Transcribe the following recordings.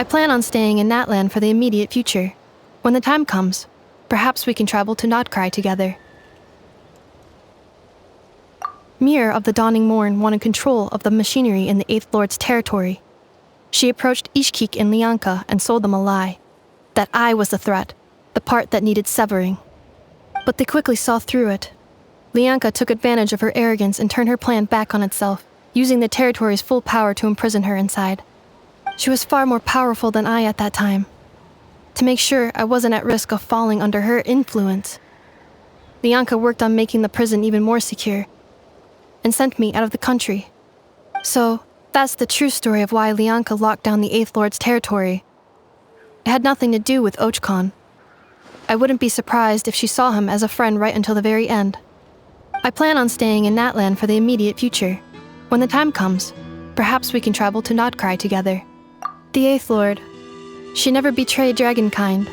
I plan on staying in that land for the immediate future. When the time comes, perhaps we can travel to Notcry together. Mirror of the Dawning Morn wanted control of the machinery in the Eighth Lord's territory. She approached Ishkik and Lianka and sold them a lie. That I was the threat, the part that needed severing. But they quickly saw through it. Lianka took advantage of her arrogance and turned her plan back on itself, using the territory's full power to imprison her inside. She was far more powerful than I at that time. To make sure I wasn't at risk of falling under her influence, Lianka worked on making the prison even more secure, and sent me out of the country. So, that's the true story of why Lianka locked down the Eighth Lord's territory. It had nothing to do with Ochkon. I wouldn't be surprised if she saw him as a friend right until the very end. I plan on staying in that land for the immediate future. When the time comes, perhaps we can travel to Notcry together. The Eighth Lord. She never betrayed Dragonkind,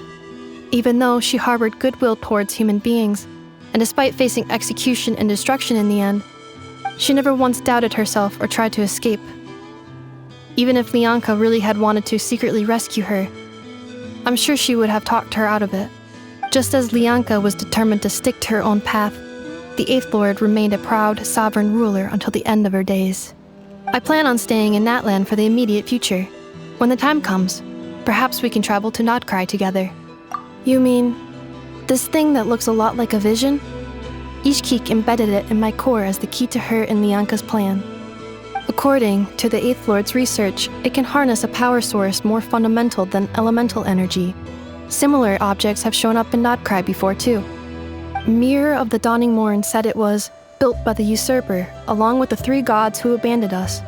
even though she harbored goodwill towards human beings, and despite facing execution and destruction in the end, she never once doubted herself or tried to escape. Even if Lianka really had wanted to secretly rescue her, I'm sure she would have talked her out of it. Just as Lianka was determined to stick to her own path, the Eighth Lord remained a proud, sovereign ruler until the end of her days. I plan on staying in that land for the immediate future. When the time comes, perhaps we can travel to Notcry together. You mean, this thing that looks a lot like a vision? Ishkik embedded it in my core as the key to her and Lianka's plan. According to the Eighth Lord's research, it can harness a power source more fundamental than elemental energy. Similar objects have shown up in Notcry before too. Mirror of the Dawning Morn said it was built by the usurper, along with the 3 gods who abandoned us.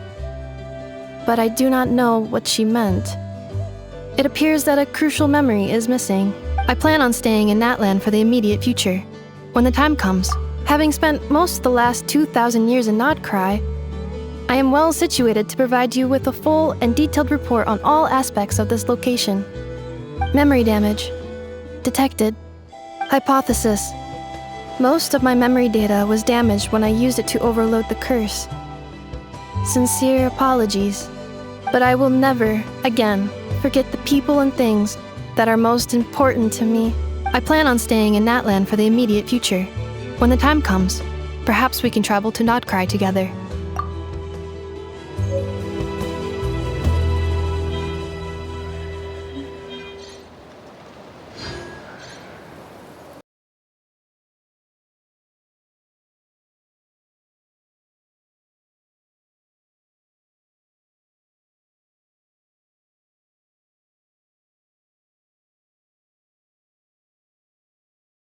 But I do not know what she meant. It appears that a crucial memory is missing. I plan on staying in that land for the immediate future. When the time comes, having spent most of the last 2,000 years in Notcry, I am well situated to provide you with a full and detailed report on all aspects of this location. Memory damage. Detected. Hypothesis. Most of my memory data was damaged when I used it to overload the curse. Sincere apologies, but I will never, again, forget the people and things that are most important to me. I plan on staying in that land for the immediate future. When the time comes, perhaps we can travel to Notcry together.